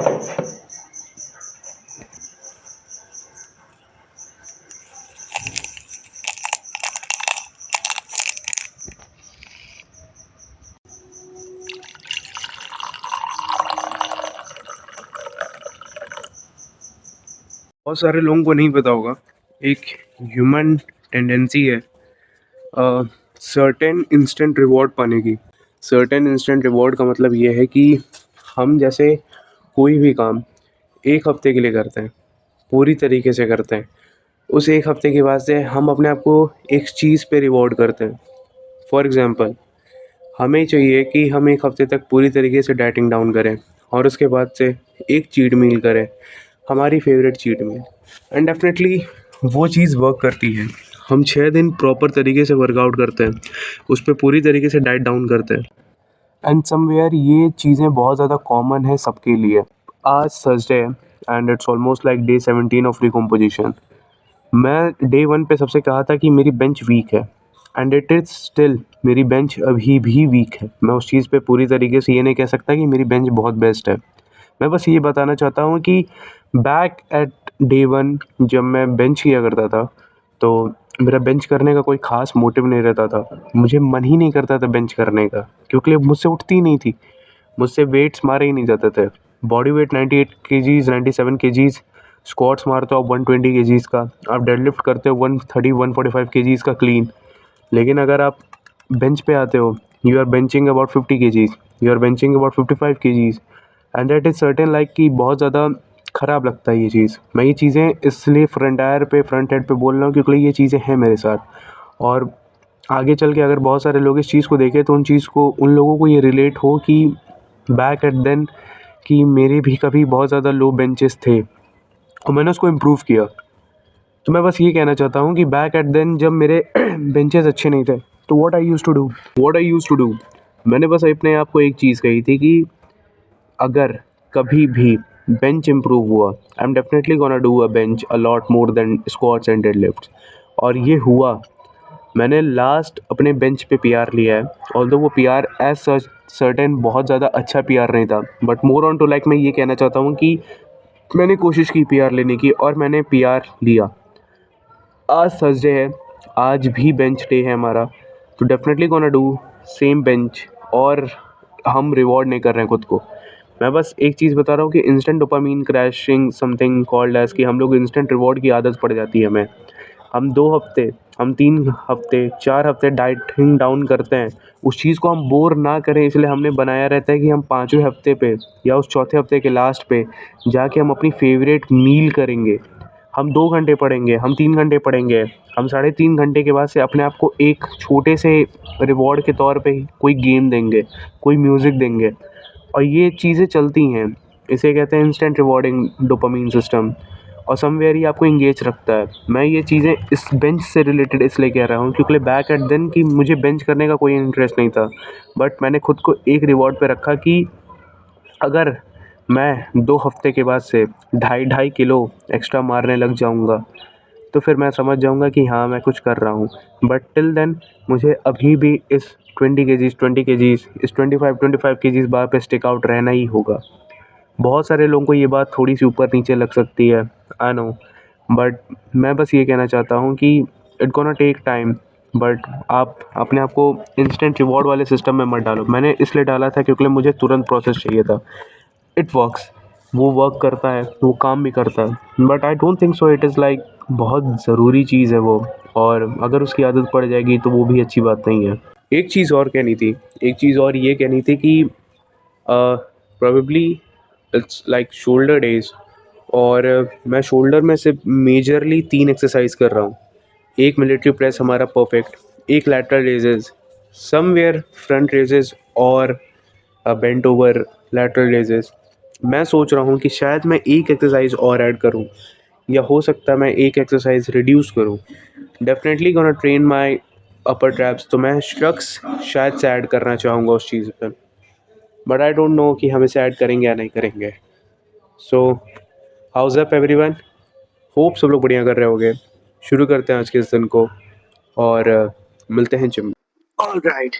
बहुत सारे लोगों को नहीं पता होगा, एक ह्यूमन टेंडेंसी है सर्टेन इंस्टेंट रिवॉर्ड पाने की। सर्टेन इंस्टेंट रिवॉर्ड का मतलब ये है कि हम जैसे कोई भी काम एक हफ्ते के लिए करते हैं, पूरी तरीके से करते हैं, उस एक हफ्ते के बाद से हम अपने आप को एक चीज़ पे रिवॉर्ड करते हैं। फॉर एग्ज़ाम्पल, हमें चाहिए कि हम एक हफ्ते तक पूरी तरीके से डाइटिंग डाउन करें और उसके बाद से एक चीट मील करें, हमारी favourite cheat meal. And definitely वो चीज़ वर्क करती है। हम 6 दिन प्रॉपर तरीके से वर्कआउट करते हैं, उस पर पूरी तरीके से डाइट डाउन करते हैं, एंड समवेयर ये चीज़ें बहुत ज़्यादा कॉमन है सबके लिए। आज थर्सडे है and it's almost like day 17 of recomposition. मैं डे 1 पे सबसे कहा था कि मेरी बेंच वीक है, एंड इट इज़ स्टिल, मेरी बेंच अभी भी वीक है। मैं उस चीज़ पे पूरी तरीके से ये नहीं कह सकता कि मेरी बेंच बहुत बेस्ट है। मैं बस ये बताना चाहता हूँ कि बैक एट डे 1 जब मैं बेंच किया करता था, तो मेरा बेंच करने का कोई ख़ास मोटिव नहीं रहता था। मुझे मन ही नहीं करता था बेंच करने का, क्योंकि मुझसे उठती ही नहीं थी, मुझसे वेट्स मारे ही नहीं जाते थे। Body weight 98 kgs, 97 kgs, squats मारते हो आप 120 केजीज़ का, आप डेडलिफ्ट करते हो 130 145 केजीज़ का क्लीन। लेकिन अगर आप बेंच पे आते हो, you are benching about 50 kgs, you are benching about 55 kgs, and that is certain like कि बहुत ज़्यादा ख़राब लगता है ये चीज़। मैं ये चीज़ें इसलिए फ्रंट हेड पे बोल रहा हूँ क्योंकि ये चीज़ें हैं मेरे साथ। और आगे चल के अगर बहुत सारे लोग इस चीज़ को देखें तो उन लोगों को ये रिलेट हो कि बैक एट देन कि मेरे भी कभी बहुत ज़्यादा लो बेंचेस थे और मैंने उसको इम्प्रूव किया। तो मैं बस ये कहना चाहता हूँ कि बैक एट देन जब मेरे बेंचेस अच्छे नहीं थे, तो what I use to do, मैंने बस अपने आप को एक चीज़ कही थी कि अगर कभी भी बेंच इम्प्रूव हुआ, I am definitely gonna do a bench a lot more than squats and deadlifts. और ये हुआ। मैंने लास्ट अपने बेंच पे पीआर लिया है, ऑल्दो वो पीआर एज सच सर्टेन बहुत ज़्यादा अच्छा पीआर नहीं था, but more on to like मैं ये कहना चाहता हूँ कि मैंने कोशिश की पीआर लेने की और मैंने पीआर लिया। आज थर्सडे है, आज भी बेंच डे है हमारा, तो definitely gonna do same bench. और हम रिवॉर्ड नहीं कर रहे हैं खुद को। मैं बस एक चीज़ बता रहा हूँ कि instant dopamine crashing something called age, कि हम लोग इंस्टेंट रिवॉर्ड की आदत पड़ जाती है हमें। हम 2 हफ्ते, हम 3 हफ्ते, 4 हफ्ते डाइटिंग डाउन करते हैं, उस चीज़ को हम बोर ना करें इसलिए हमने बनाया रहता है कि हम 5वें हफ्ते पे या उस चौथे हफ्ते के लास्ट पे जाके हम अपनी फेवरेट मील करेंगे। हम 2 घंटे पढ़ेंगे, हम 3 घंटे पढ़ेंगे, हम साढ़े 3 घंटे के बाद से अपने आप को एक छोटे से रिवॉर्ड के तौर पे कोई गेम देंगे, कोई म्यूज़िक देंगे, और ये चीज़ें चलती हैं। इसे कहते हैं इंस्टेंट रिवॉर्डिंग डोपामीन सिस्टम, और समवेयर ही आपको इंगेज रखता है। मैं ये चीज़ें इस बेंच से रिलेटेड इसलिए कह रहा हूँ क्योंकि बैक एट देन कि मुझे बेंच करने का कोई इंटरेस्ट नहीं था, बट मैंने खुद को एक रिवॉर्ड पे रखा कि अगर मैं 2 हफ्ते के बाद से ढाई ढाई किलो एक्स्ट्रा मारने लग जाऊँगा, तो फिर मैं समझ जाऊँगा कि हाँ, मैं कुछ कर रहा हूँ। बट टिल देन मुझे अभी भी इस 20 केजीज़, इस 25 केजीज़ बार पे स्टिक आउट रहना ही होगा। बहुत सारे लोगों को ये बात थोड़ी-सी ऊपर-नीचे लग सकती है, आई नो, बट मैं बस ये कहना चाहता हूँ कि it gonna take time, but आप अपने आप को इंस्टेंट रिवॉर्ड वाले सिस्टम में मत डालो। मैंने इसलिए डाला था क्योंकि मुझे तुरंत प्रोसेस चाहिए था। इट वर्क्स, वो वर्क करता है, वो काम भी करता है, but I don't think so it is like बहुत ज़रूरी चीज़ है वो, और अगर उसकी आदत पड़ जाएगी तो वो भी अच्छी बात नहीं है। एक चीज़ और कहनी थी, एक चीज़ और ये कहनी थी कि probably it's like shoulder days, और मैं शोल्डर में सिर्फ मेजरली 3 एक्सरसाइज कर रहा हूँ। एक मिलिट्री प्रेस हमारा परफेक्ट, एक lateral raises, somewhere front raises, और बेंट ओवर लैटरल रेजेस। मैं सोच रहा हूँ कि शायद मैं एक एक्सरसाइज और ऐड करूँ, या हो सकता है मैं एक एक्सरसाइज रिड्यूस करूँ। Definitely gonna train my upper traps, तो मैं स्ट्रक्स शायद से ऐड करना चाहूँगा उस चीज़ पे, बट आई डोंट नो कि हम इसे ऐड करेंगे या नहीं करेंगे। सो हाउस अप एवरीवन, होप सब लोग बढ़िया कर रहे होगे। शुरू करते हैं आज के इस दिन को, और मिलते हैं gym. Alright,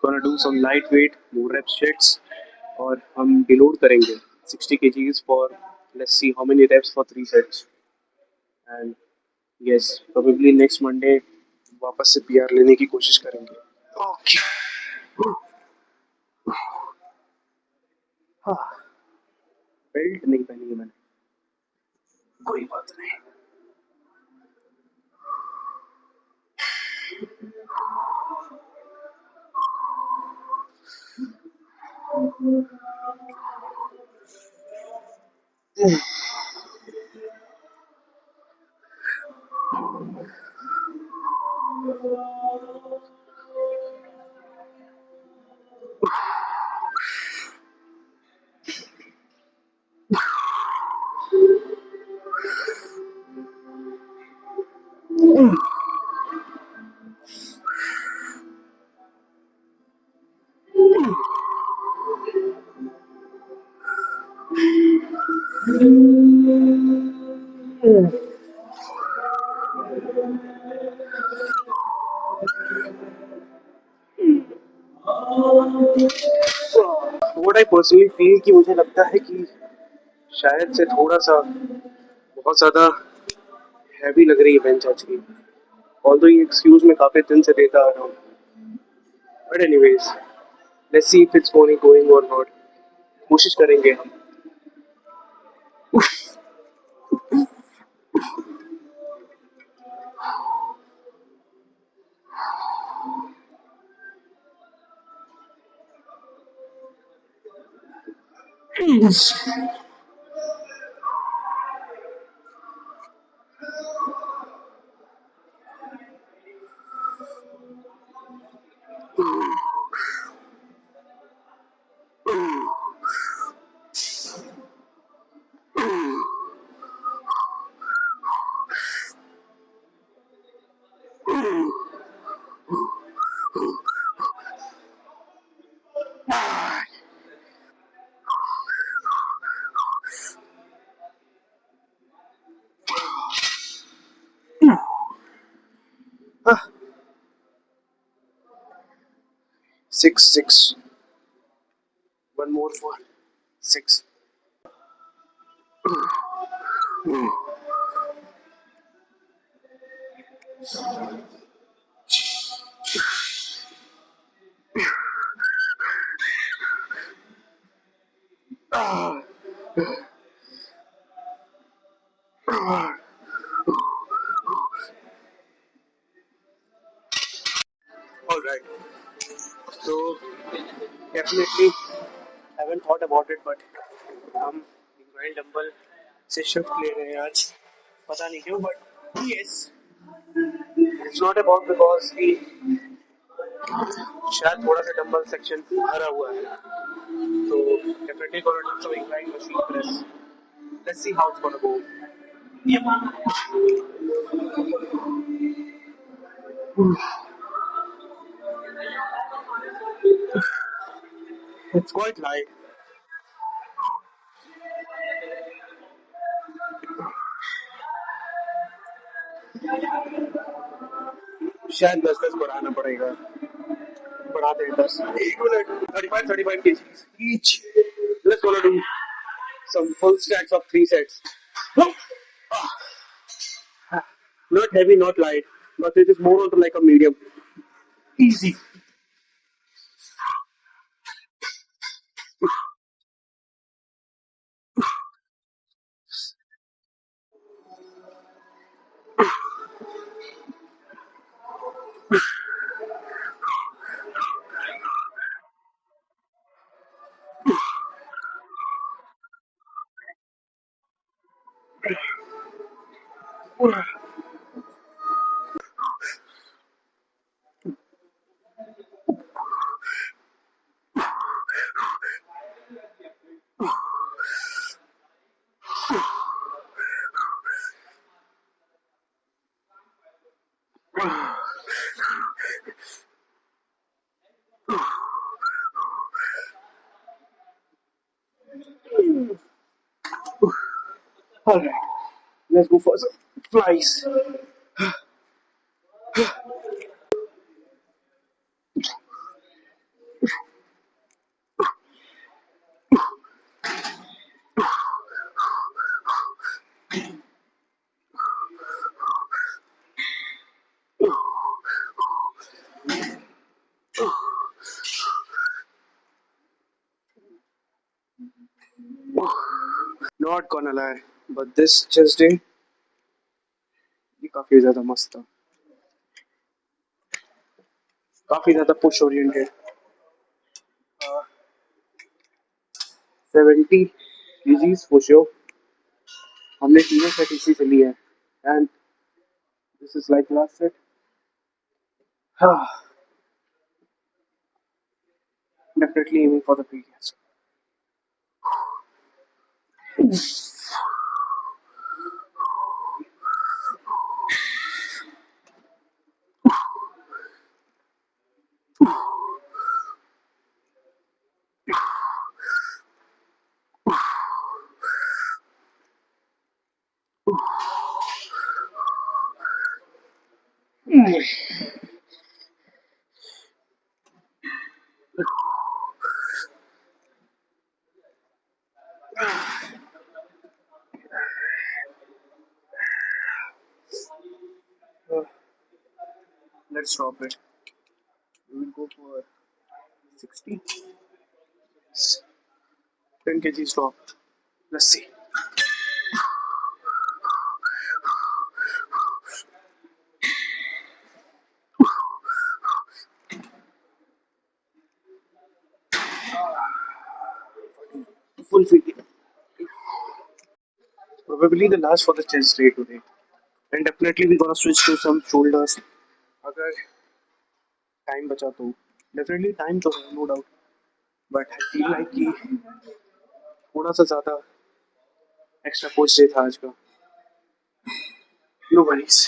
gonna do some lightweight, more rep sets, और हम डिलोड करेंगे 60 kgs for let's see how many reps for 3 sets and yes probably next Monday वापस से पीआर लेने की कोशिश करेंगे. ओके. हाँ, बेल्ट नहीं पहनी है मैंने. कोई बात नहीं. व्हाट आई पर्सनली फील कि मुझे लगता है कि शायद से थोड़ा सा बहुत ज़्यादा हैवी लग रही है बेंच आज की. ऑल्दो ये एक्सक्यूज मैं काफ़ी दिन से देता आ रहा हूँ. But anyways let's see if it's going और नॉट. कोशिश करेंगे हम. Six, six. One more for 6. All right. So definitely haven't thought about it, but हम इंक्लाइन डंबल से शिफ्ट ले रहे हैं आज. पता नहीं क्यों, but yes, it's not about because कि शायद थोड़ा सा डंबल सेक्शन भरा हुआ है. So definitely gonna do some incline machine press. Let's see how it's gonna go. It's quite light. शायद 10-10 बढ़ाना पड़ेगा. बढ़ाते हैं 10. 1 minute. 35 kgs each. Let's gonna do some full stacks of 3 sets. Not heavy, not light, but it is more onto like a medium. Easy. Alright, let's go for some flies. Not gonna lie, but this chest day ये काफी ज्यादा मस्त था, काफी ज्यादा push oriented. 70 kgs for sure। हमने तीनों set इसी से लिए हैं and this is like last set. हाँ, definitely aiming for the previous. Let's drop it. We will go for 60, 10 kgs drop. Let's see. Full feet. Probably the last for the chest day today. And definitely we're gonna switch to some shoulders. अगर time बचा तो definitely time तो है, no doubt, but I feel like कि थोड़ा सा ज़्यादा extra push day था आज का। No worries.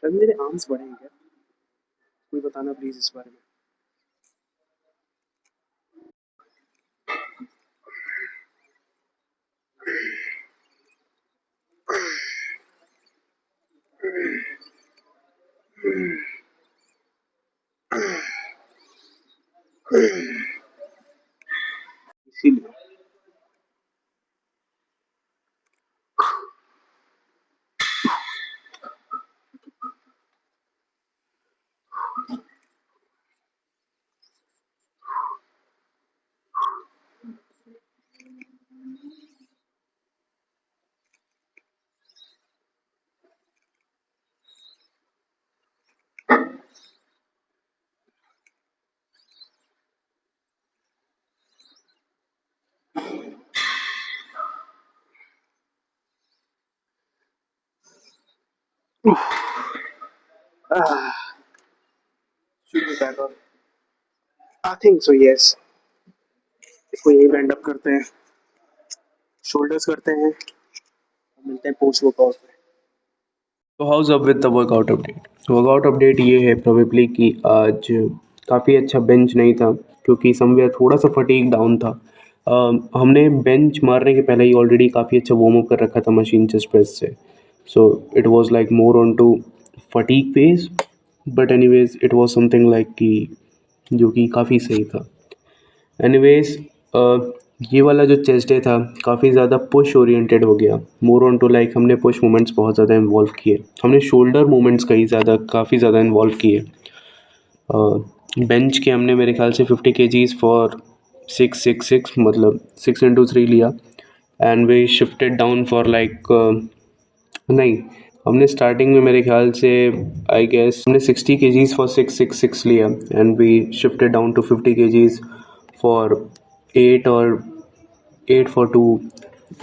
शायद मेरे आर्म्स बढ़ेंगे क्या? कोई बताना प्लीज इस बारे में। इसीलिए should be back on। I think so, yes। इसको यही बैंड अप करते हैं, शोल्डर्स करते हैं, मिलते हैं पोस्ट वर्कआउट में। तो house up with the workout update. Workout update ये है प्रोबेबली कि आज काफ़ी अच्छा बेंच नहीं था क्योंकि समवेयर थोड़ा सा फटीग डाउन था। हमने बेंच मारने के पहले ही ऑलरेडी काफ़ी अच्छा वार्म अप कर रखा था मशीन चेस्ट प्रेस से, so it was like more on to fatigue phase, but anyways it was something like कि जो कि काफ़ी सही था। एनीवेज ये वाला जो चेस्ट डे था काफ़ी ज़्यादा पुश ओरिएंटेड हो गया, मोर ऑन टू लाइक हमने पुश मूवमेंट्स बहुत ज़्यादा इन्वॉल्व किए, हमने शोल्डर मूवमेंट्स काफ़ी ज़्यादा इन्वॉल्व किए। बेंच के हमने मेरे ख्याल से 50 kgs फॉर 666 मतलब 6 into 3 लिया and we shifted down for like नहीं, हमने स्टार्टिंग में मेरे ख्याल से आई गेस हमने 60 kgs फॉर 666 लिया and we shifted down to 50 kgs for 8 for 2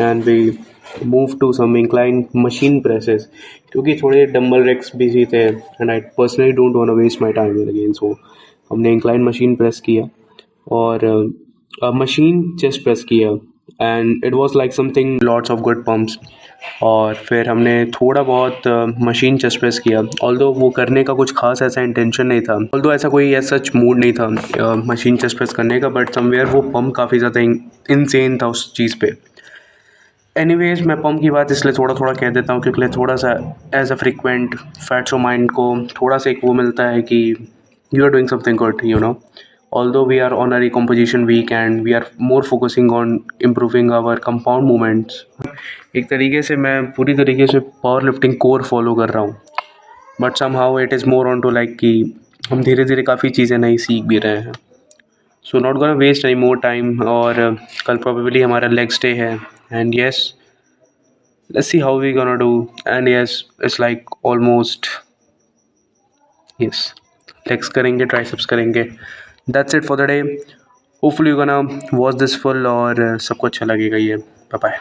and we move to some incline machine presses क्योंकि थोड़े डंबल रेक्स बिजी थे and I personally don't want to waste my time again, so हमने incline machine press किया और machine chest press किया and it was like something lots of good pumps. और फिर हमने थोड़ा बहुत मशीन चेस्ट प्रेस किया, ऑल्दो वो करने का कुछ खास ऐसा इंटेंशन नहीं था, ऑल्दो ऐसा कोई ऐसा सच मूड नहीं था मशीन चेस्ट प्रेस करने का, बट समवेयर वो पम्प काफ़ी ज़्यादा इनसेन था उस चीज़ पे। एनीवेज मैं पम्प की बात इसलिए थोड़ा थोड़ा कह देता हूँ क्योंकि थोड़ा सा as a frequent fats of mind को थोड़ा सा एक वो मिलता है कि you are doing something good, you know, although we are on a recomposition week and we are more focusing on improving our compound movements। एक तरीके से मैं पूरी तरीके से पावर लिफ्टिंग कोर फॉलो कर रहा हूँ, but somehow it is more on to like कि हम धीरे धीरे काफ़ी चीज़ें नई सीख भी रहे हैं। So not gonna waste any more time, और कल प्रोबेबली हमारा लेग्स डे है, and yes let's see how we gonna do, and yes it's like almost yes legs करेंगे, ट्राइसेप्स करेंगे। That's it for the day. Hopefully you gonna watch this full और सबको अच्छा लगेगा ये। Bye bye.